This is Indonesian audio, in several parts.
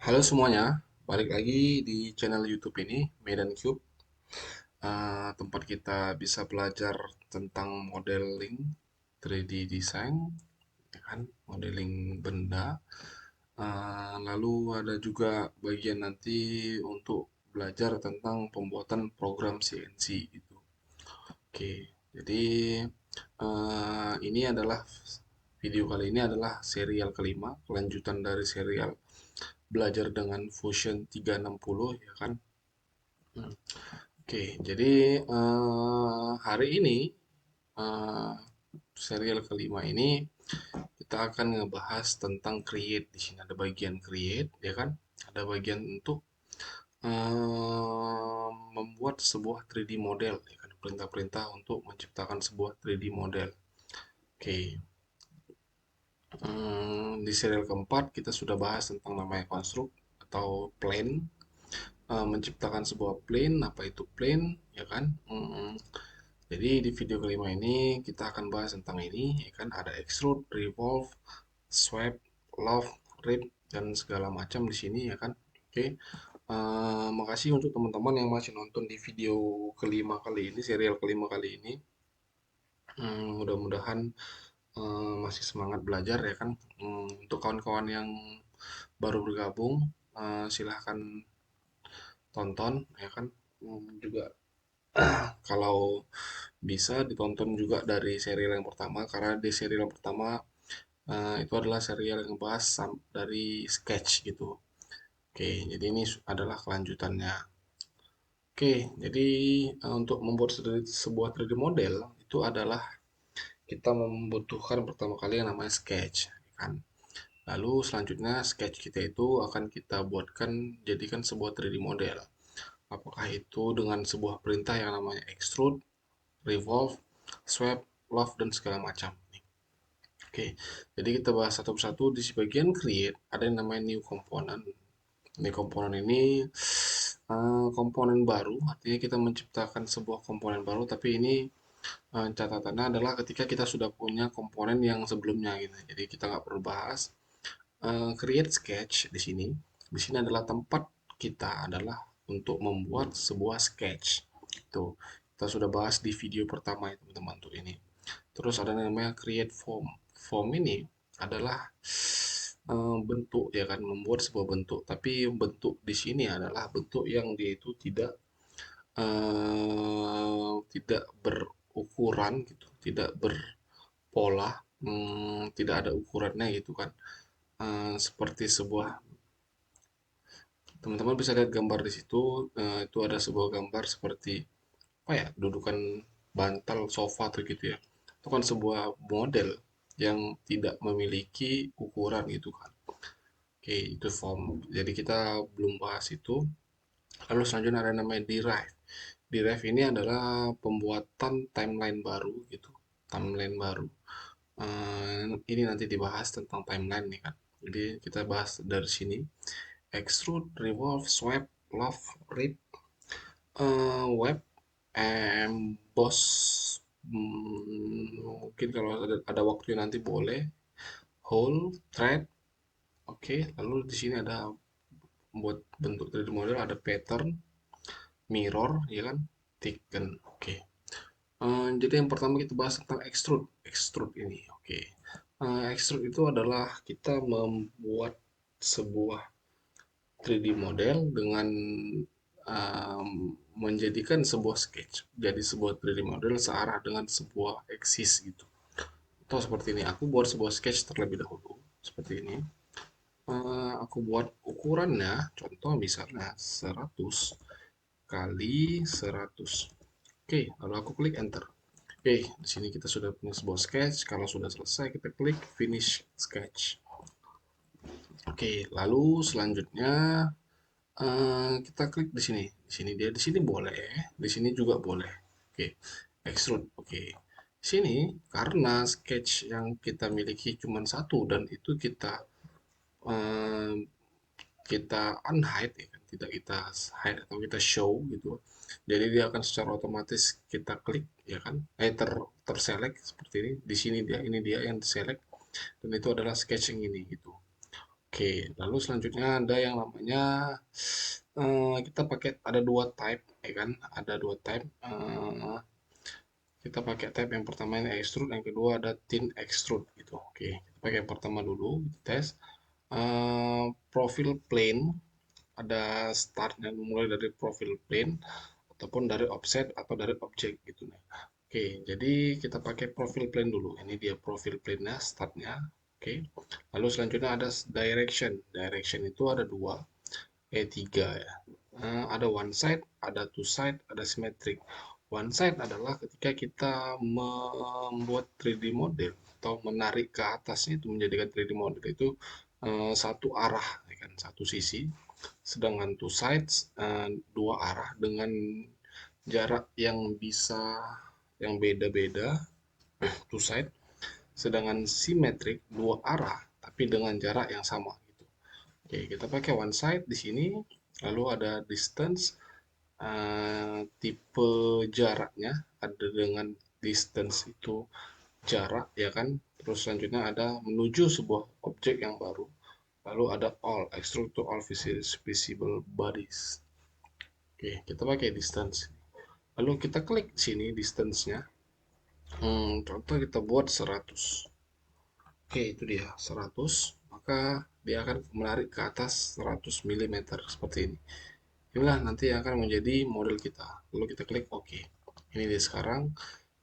Halo semuanya, balik lagi di channel YouTube ini, Medan Cube. Tempat kita bisa belajar tentang modeling 3D design, ya kan, modeling benda. Lalu ada juga bagian nanti untuk belajar tentang pembuatan program CNC gitu. Oke, jadi ini adalah video kali ini adalah serial kelima, kelanjutan dari serial belajar dengan Fusion 360 ya kan. Hmm. Oke, jadi hari ini eh, serial kelima ini kita akan ngebahas tentang create. Di sini ada bagian create, ya kan? Ada bagian untuk membuat sebuah 3D model, ya kan? Perintah-perintah untuk menciptakan sebuah 3D model. Oke, di serial keempat kita sudah bahas tentang namanya konstruk atau plane, menciptakan sebuah plane, apa itu plane, ya kan? Jadi di video kelima ini kita akan bahas tentang ini, ya kan? Ada extrude, revolve, sweep, loft, rip, dan segala macam di sini, ya kan? Oke. Makasih untuk teman-teman yang masih nonton di video kelima kali ini, serial kelima kali ini. Mudah-mudahan masih semangat belajar ya kan. Untuk kawan-kawan yang baru bergabung, silahkan tonton ya kan. Juga kalau bisa ditonton juga dari serial yang pertama, karena di serial yang pertama itu adalah serial yang bahas dari sketch gitu. Oke, jadi ini adalah kelanjutannya. Oke, jadi untuk membuat sebuah 3D model itu adalah kita membutuhkan pertama kali yang namanya sketch, ya kan? Lalu selanjutnya sketch kita itu akan kita buatkan jadikan sebuah 3D model. Apakah itu dengan sebuah perintah yang namanya extrude, revolve, sweep, loft, dan segala macam. Oke, jadi kita bahas satu persatu. Di bagian create ada yang namanya new component. New component ini komponen baru, artinya kita menciptakan sebuah komponen baru, tapi ini catatannya adalah ketika kita sudah punya komponen yang sebelumnya gitu. Jadi kita nggak perlu bahas. Create sketch di sini. Di sini adalah tempat kita adalah untuk membuat sebuah sketch. Itu kita sudah bahas di video pertama ya teman-teman untuk ini. Terus ada yang namanya create form. Form ini adalah bentuk ya kan, membuat sebuah bentuk. Tapi bentuk di sini adalah bentuk yang dia itu tidak berukuran gitu, tidak berpola, tidak ada ukurannya gitu kan. Seperti sebuah, teman-teman bisa lihat gambar di situ, itu ada sebuah gambar seperti apa ya, dudukan bantal sofa atau gitu ya. Itu kan sebuah model yang tidak memiliki ukuran gitu kan. Oke, itu form. Jadi kita belum bahas itu. Lalu selanjutnya ada namanya derive. Derive ini adalah pembuatan timeline baru gitu. Timeline baru. Ini nanti dibahas tentang timeline nih kan. Jadi kita bahas dari sini. Extrude, revolve, sweep, loft, rip, web, emboss. Mungkin kalau ada waktu nanti boleh. Hole, thread. Oke, lalu di sini ada buat bentuk 3D model, ada pattern, mirror, ya kan, thicken. Oke. Jadi yang pertama kita bahas tentang extrude. Extrude ini, oke. Extrude itu adalah kita membuat sebuah 3D model dengan um, menjadikan sebuah sketch jadi sebuah 3D model searah dengan sebuah eksis gitu. Atau seperti ini, aku buat sebuah sketch terlebih dahulu seperti ini. Aku buat ukurannya, contoh misalnya 100 kali 100. Oke, lalu aku klik enter. Oke, di sini kita sudah punya sebuah sketch. Kalau sudah selesai, kita klik finish sketch. Oke, lalu selanjutnya kita klik di sini. Di sini dia, di sini boleh, di sini juga boleh. Oke, extrude. Oke. Sini karena sketch yang kita miliki cuma satu dan itu eh, kita unhide ya kan, tidak kita hide atau kita show gitu. Jadi dia akan secara otomatis kita klik ya kan, terselect seperti ini. Di sini dia, ini dia yang select dan itu adalah sketching ini gitu. Oke, lalu selanjutnya ada yang namanya kita pakai ada dua type, ya kan? Ada dua type. Kita pakai type yang pertama ini extrude, yang kedua ada thin extrude gitu. Oke, kita pakai yang pertama dulu, kita tes. Profil plane ada startnya mulai dari profil plane ataupun dari offset atau dari objek gitu nih. Oke, jadi kita pakai profil plane dulu. Ini dia profil plane-nya, startnya. Oke, lalu selanjutnya ada direction. Direction itu ada dua, tiga ya. Ada one side, ada two side, ada symmetric. One side adalah ketika kita membuat 3D model atau menarik ke atasnya itu menjadikan 3D model itu satu arah, ya kan, satu sisi. Sedangkan two sides dua arah dengan jarak yang bisa yang beda-beda, two side. Sedangkan symmetric dua arah tapi dengan jarak yang sama gitu. Oke, kita pakai one side di sini. Lalu ada distance, tipe jaraknya ada dengan distance itu jarak, ya kan. Terus selanjutnya ada menuju sebuah objek yang baru. Lalu ada all, extrude to all visible bodies. Oke, kita pakai distance. Lalu kita klik sini distance-nya. Contoh kita buat 100. Oke, itu dia 100. Maka dia akan menarik ke atas 100 mm seperti ini. Inilah nanti yang akan menjadi model kita. Lalu kita klik OK. Ini dia sekarang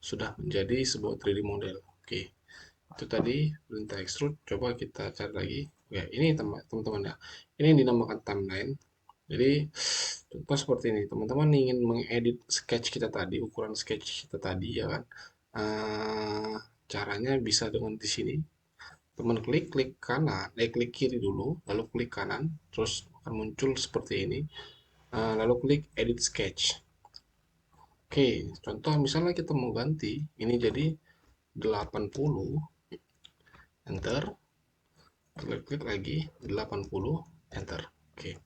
sudah menjadi sebuah 3D model. Oke, itu tadi perintah extrude. Coba kita cari lagi. Oke, ini teman-teman ya. Ini dinamakan timeline. Jadi contoh seperti ini. Teman-teman ingin mengedit sketch kita tadi, ukuran sketch kita tadi, ya kan. Eh, Caranya bisa dengan di sini. Teman klik kanan, klik kiri dulu, lalu klik kanan, terus akan muncul seperti ini. Lalu klik edit sketch. Oke, contoh misalnya kita mau ganti ini jadi 80, enter, klik lagi 80, enter. Oke,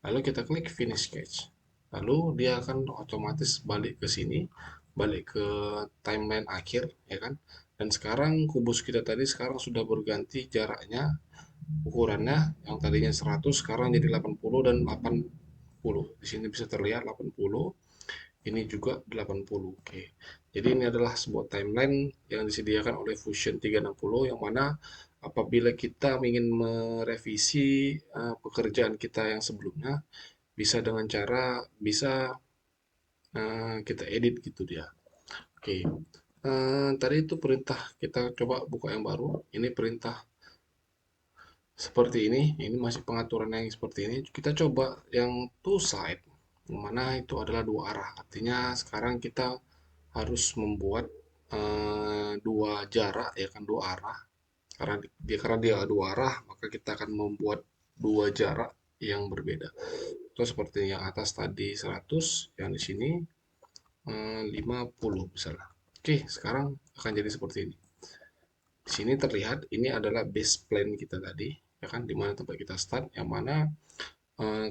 lalu kita klik finish sketch. Lalu dia akan otomatis balik ke sini, balik ke timeline akhir, ya kan. Dan sekarang kubus kita tadi sekarang sudah berganti jaraknya, ukurannya yang tadinya 100 sekarang jadi 80 dan 80. Di sini bisa terlihat 80, ini juga 80. Oke. Jadi ini adalah sebuah timeline yang disediakan oleh Fusion 360 yang mana apabila kita ingin merevisi pekerjaan kita yang sebelumnya bisa dengan cara bisa kita edit gitu dia. Oke. Tadi itu perintah, kita coba buka yang baru. Ini perintah seperti ini masih pengaturan yang seperti ini. Kita coba yang two side, yang mana itu adalah dua arah. Artinya sekarang kita harus membuat dua jarak, ya kan, dua arah. Karena dia dua arah, maka kita akan membuat dua jarak yang berbeda. Itu seperti yang atas tadi 100, yang di sini 50 misalnya. Oke, sekarang akan jadi seperti ini. Di sini terlihat ini adalah base plan kita tadi, ya kan, di mana tempat kita start, yang mana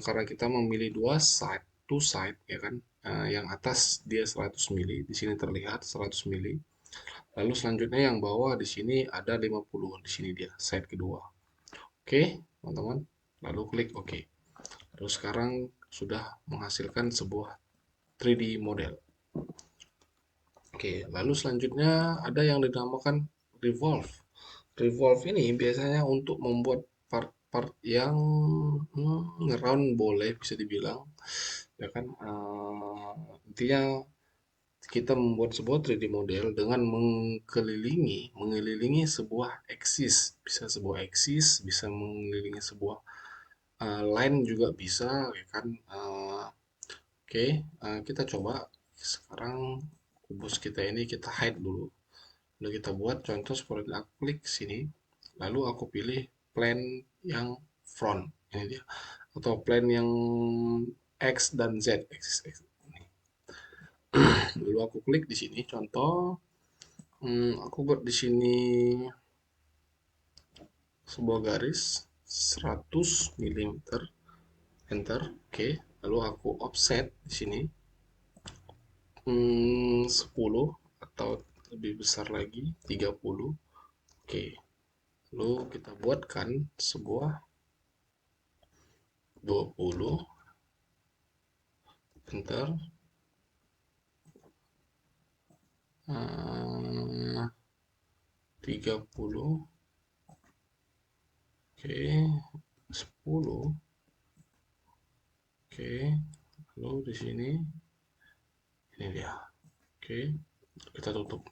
karena kita memilih dua side, two side, ya kan, yang atas dia 100 mili, di sini terlihat 100 mili. Lalu selanjutnya yang bawah di sini ada 50, di sini dia side kedua. Oke, teman-teman. Lalu klik OK. Terus sekarang sudah menghasilkan sebuah 3D model. Oke, lalu selanjutnya ada yang dinamakan revolve. Revolve ini biasanya untuk membuat part-part yang round, boleh bisa dibilang, ya kan. Intinya kita membuat sebuah 3D model dengan mengelilingi sebuah eksis, bisa sebuah eksis, bisa mengelilingi sebuah line juga bisa, ya kan. Oke, kita coba sekarang kubus kita ini kita hide dulu. Lalu kita buat contoh seperti aku klik sini, lalu aku pilih plan yang front, ini dia, atau plan yang X dan Z, X. Lalu aku klik di sini contoh, aku buat di sini sebuah garis 100 mm, enter. Oke, lalu aku offset di sini 10 atau lebih besar lagi 30. Oke, lalu kita buatkan sebuah 20, bentar, 30, oke, 10, oke, lalu di sini, ini dia, oke, kita tutup.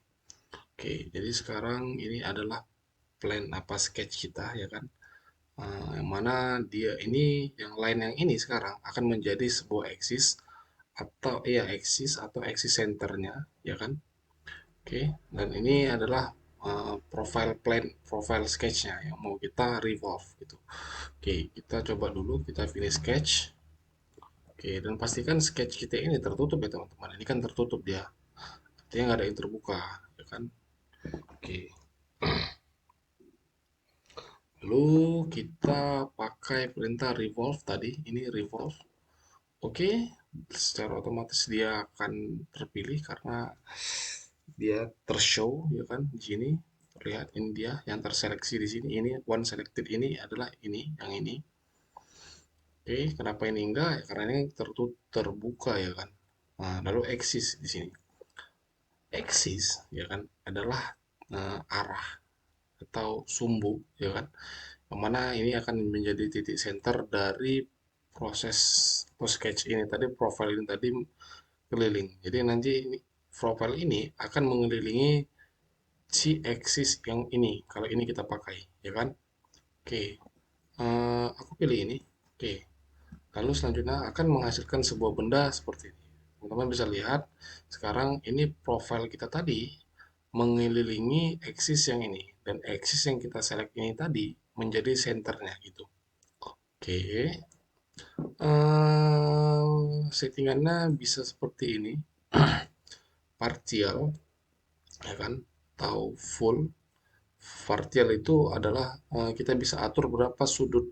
Oke, jadi sekarang ini adalah plan apa sketch kita ya kan. Yang mana dia ini yang lain yang ini sekarang akan menjadi sebuah axis atau ya axis centernya ya kan. Oke, dan ini adalah profile plan, profile sketchnya yang mau kita revolve gitu. Oke, kita coba dulu kita finish sketch. Oke, dan pastikan sketch kita ini tertutup ya teman-teman. Ini kan tertutup dia, artinya nggak ada yang terbuka ya kan. Oke, lalu kita pakai perintah revolve tadi. Ini revolve. Oke, secara otomatis dia akan terpilih karena dia tershow ya kan di sini. Terlihat ini dia yang terseleksi di sini. Ini one selected ini adalah ini, yang ini. Oke, kenapa ini enggak? Ya, karena ini terbuka ya kan. Nah, lalu axis di sini. Axis ya kan adalah arah atau sumbu ya kan. Yang mana ini akan menjadi titik center dari proses atau sketch ini tadi, profile ini tadi keliling. Jadi nanti ini, profile ini akan mengelilingi si axis yang ini kalau ini kita pakai ya kan. Oke, aku pilih ini. Oke, lalu selanjutnya akan menghasilkan sebuah benda seperti ini. Teman-teman bisa lihat sekarang ini profile kita tadi mengelilingi axis yang ini, dan axis yang kita select ini tadi menjadi senternya gitu. Oke, settingannya bisa seperti ini, partial ya kan, atau full. Partial itu adalah kita bisa atur berapa sudut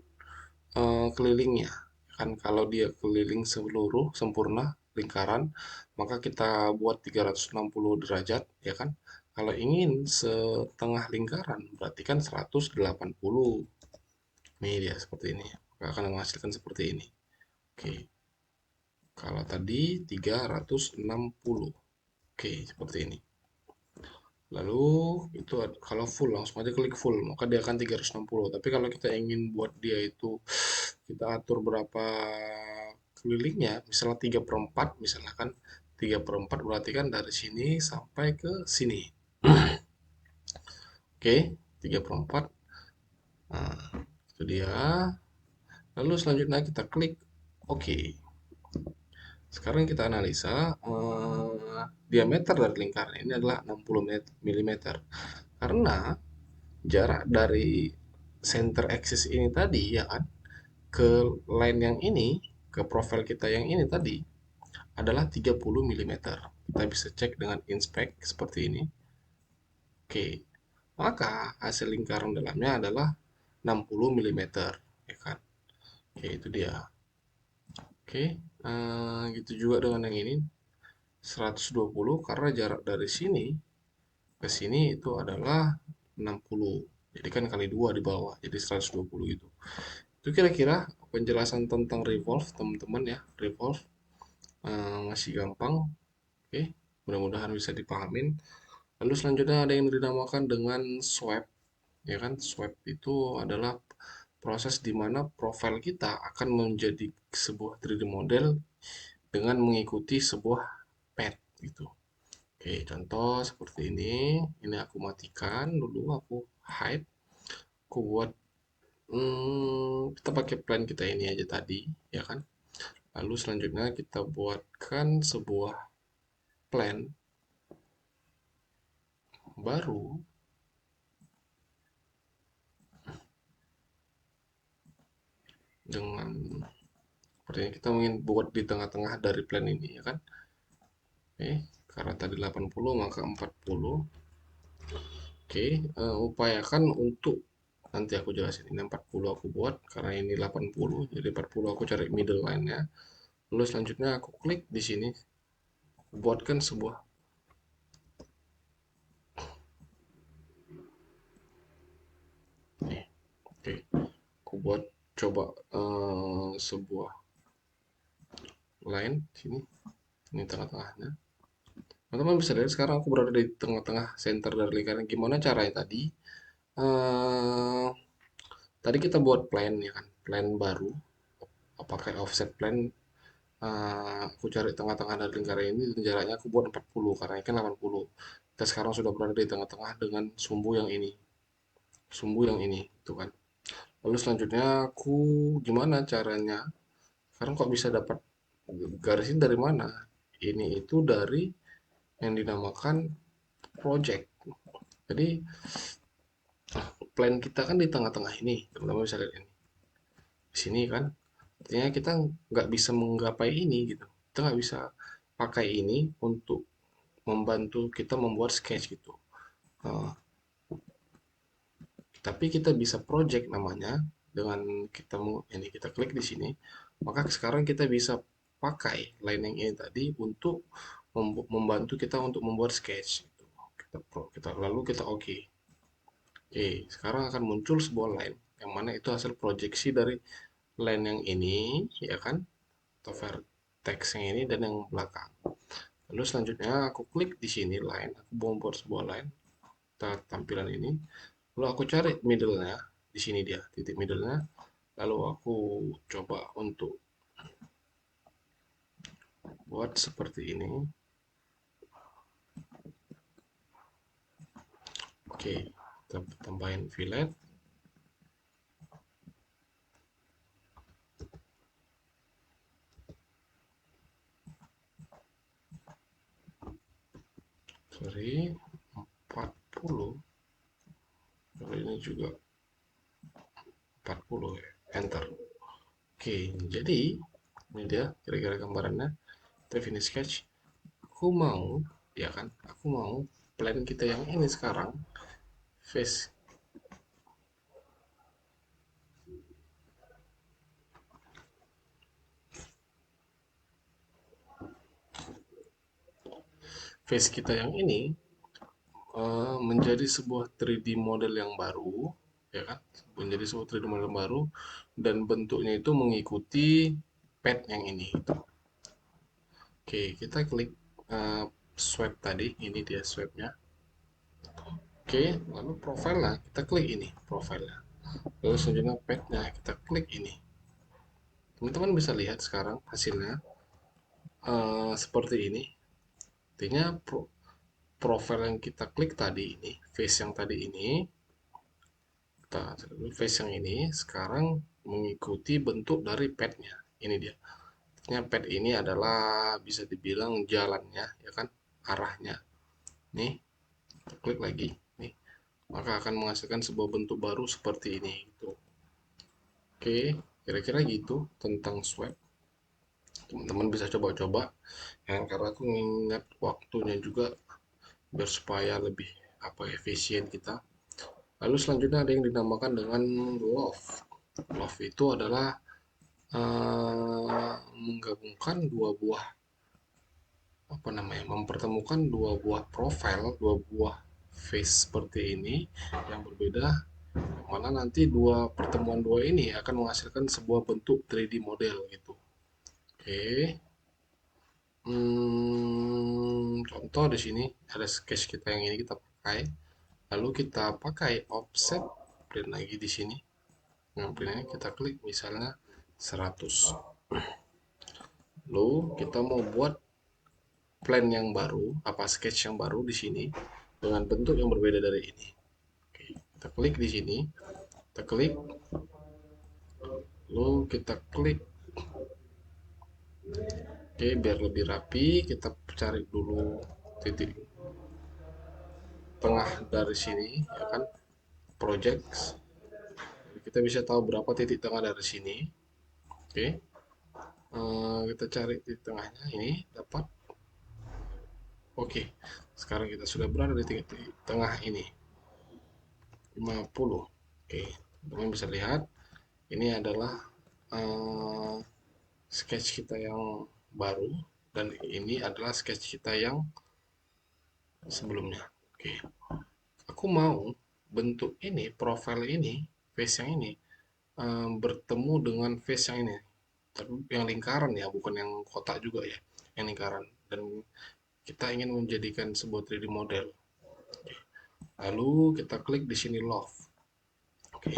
kelilingnya kan. Kalau dia keliling seluruh sempurna lingkaran, maka kita buat 360 derajat ya kan. Kalau ingin setengah lingkaran berarti kan 180. Ini dia seperti ini, maka akan menghasilkan seperti ini. Oke, kalau tadi 360. Oke, seperti ini. Lalu itu kalau full langsung aja klik full, maka dia akan 360. Tapi kalau kita ingin buat dia itu kita atur berapa kelilingnya, misalnya 3/4, misalnya kan 3/4 berarti kan dari sini sampai ke sini. Oke, 3/4. Nah, itu dia. Lalu selanjutnya kita klik oke. Sekarang kita analisa diameter dari lingkaran ini adalah 60 mm. Karena jarak dari center axis ini tadi ya kan ke line yang ini, ke profil kita yang ini tadi adalah 30 mm. Kita bisa cek dengan inspect seperti ini. Oke, maka hasil lingkaran dalamnya adalah 60 mm ya kan. Oke, itu dia. Oke, gitu juga dengan yang ini 120 karena jarak dari sini ke sini itu adalah 60. Jadi kan kali 2 di bawah, jadi 120 gitu. Itu kira-kira penjelasan tentang revolve teman-teman ya. Revolve masih gampang. Oke, mudah-mudahan bisa dipahamin. Lalu selanjutnya ada yang dinamakan dengan swipe. Ya kan, swipe itu adalah proses di mana profil kita akan menjadi sebuah 3D model dengan mengikuti sebuah path gitu. Oke, contoh seperti ini. Ini aku matikan dulu, aku hide. Aku buat kita pakai plan kita ini aja tadi, ya kan? Lalu selanjutnya kita buatkan sebuah plan baru dengan sepertinya kita ingin buat di tengah-tengah dari plan ini, ya kan? Oke, karena tadi 80 maka 40. Oke, upayakan untuk nanti aku jelasin. Ini 40 aku buat karena ini 80, jadi 40 aku cari middle line-nya. Lalu selanjutnya aku klik di sini, buatkan sebuah. Nih, oke, aku buat coba sebuah line sini, ini tengah-tengahnya. Teman-teman bisa lihat sekarang aku berada di tengah-tengah center dari lingkaran. Gimana caranya tadi? Eh, Tadi kita buat plan ya kan, plan baru. Pakai offset plan. Aku cari tengah-tengah dari lingkaran ini dan jaraknya aku buat 40 karena ini kan 80. Kita sekarang sudah berada di tengah-tengah dengan sumbu yang ini, tuh kan. Lalu selanjutnya aku gimana caranya? Sekarang kok bisa dapat garis ini dari mana? Ini itu dari yang dinamakan project. Jadi plan kita kan di tengah-tengah ini, teman-teman bisa lihat ini. Di sini kan, artinya kita nggak bisa menggapai ini gitu. Kita nggak bisa pakai ini untuk membantu kita membuat sketch gitu. Nah, tapi kita bisa project namanya dengan kita klik di sini, maka sekarang kita bisa pakai line yang ini tadi untuk membantu kita untuk membuat sketch. Gitu. Lalu kita oke. Oke, sekarang akan muncul sebuah line yang mana itu hasil proyeksi dari line yang ini, ya kan? Atau vertex yang ini dan yang belakang. Lalu selanjutnya aku klik di sini line, aku membuat sebuah line tampilan ini. Lalu aku cari middle-nya, di sini dia, titik middle-nya. Lalu aku coba untuk buat seperti ini. Oke, kita tambahin fillet. Sorry, 40. Kalau ini juga 40 ya. Enter. Oke, jadi ini dia kira-kira gambarannya. Kita finish sketch. Aku mau, ya kan? Aku mau plan kita yang ini sekarang face face kita yang ini menjadi sebuah 3D model yang baru, ya kan? Menjadi sebuah 3D model yang baru dan bentuknya itu mengikuti pad yang ini. Oke, kita klik swipe tadi, ini dia swipe-nya. Oke, lalu profile kita klik ini profile-nya. Lalu selanjutnya pad-nya kita klik ini. Teman-teman bisa lihat sekarang hasilnya seperti ini. Artinya profile yang kita klik tadi ini, face yang tadi ini, face yang ini sekarang mengikuti bentuk dari padnya. Ini dia. Artinya pad ini adalah bisa dibilang jalannya, ya kan, arahnya. Nih, kita klik lagi. Nih, maka akan menghasilkan sebuah bentuk baru seperti ini. Gitu. Oke, kira-kira gitu tentang swipe. Teman-teman bisa coba-coba. Ya, karena aku ingat waktunya juga biar supaya lebih efisien kita. Lalu selanjutnya ada yang dinamakan dengan love. Love itu adalah menggabungkan dua buah mempertemukan dua buah profile, dua buah face seperti ini yang berbeda, mana nanti dua pertemuan dua ini akan menghasilkan sebuah bentuk 3D model gitu. Oke. Contoh di sini ada sketch kita yang ini kita pakai. Lalu kita pakai offset print lagi di sini. Yang printnya kita klik misalnya 100. Lalu kita mau buat plan yang baru, sketch yang baru di sini dengan bentuk yang berbeda dari ini. Oke, kita klik di sini, kita klik, lalu kita klik. Oke, biar lebih rapi, kita cari dulu titik tengah dari sini, ya kan? Projects. Kita bisa tahu berapa titik tengah dari sini. Oke, kita cari titik tengahnya ini dapat. Oke, sekarang kita sudah berada di titik tengah ini. 50. Oke, teman bisa lihat ini adalah uh, sketch kita yang baru dan ini adalah sketch kita yang sebelumnya. Oke, aku mau bentuk ini, profile ini, face yang ini bertemu dengan face yang ini. tapi yang lingkaran ya, bukan yang kotak juga ya, yang lingkaran. Dan kita ingin menjadikan sebuah 3D model. Lalu kita klik di sini love. Oke.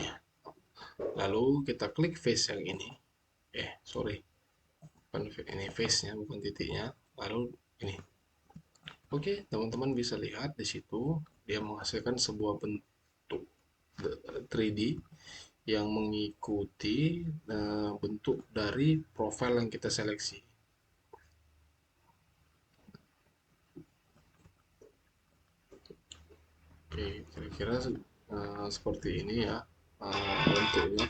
Lalu kita klik face yang ini. Sorry. Bukan ini face-nya, bukan titiknya. Lalu ini. Oke, teman-teman bisa lihat di situ dia menghasilkan sebuah bentuk 3D yang mengikuti bentuk dari profil yang kita seleksi. Oke, kira-kira seperti ini ya bentuknya.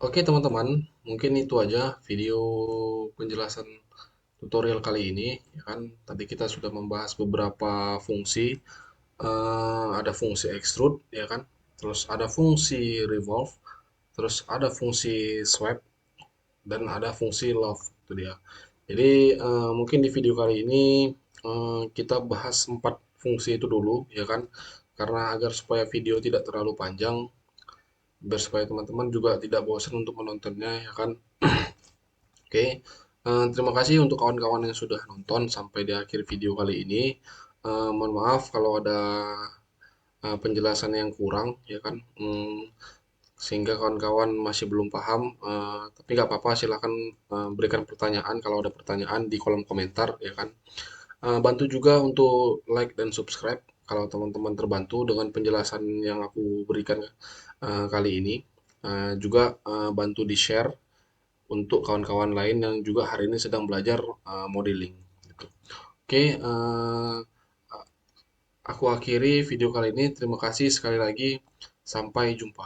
Oke teman-teman, mungkin itu aja video penjelasan tutorial kali ini. Ya kan, tadi kita sudah membahas beberapa fungsi. Ada fungsi extrude, ya kan, terus ada fungsi revolve, terus ada fungsi swipe, dan ada fungsi love. Itu dia. Jadi mungkin di video kali ini kita bahas 4 fungsi itu dulu, ya kan, karena agar supaya video tidak terlalu panjang, biar supaya teman-teman juga tidak bosan untuk menontonnya, ya kan. Oke, terima kasih untuk kawan-kawan yang sudah nonton sampai di akhir video kali ini. Mohon maaf kalau ada penjelasan yang kurang, ya kan. Sehingga kawan-kawan masih belum paham, tapi nggak apa-apa, silahkan berikan pertanyaan kalau ada pertanyaan di kolom komentar, ya kan. Bantu juga untuk like dan subscribe kalau teman-teman terbantu dengan penjelasan yang aku berikan kali ini. Juga bantu di-share untuk kawan-kawan lain yang juga hari ini sedang belajar modeling. Gitu. Oke, aku akhiri video kali ini. Terima kasih sekali lagi. Sampai jumpa.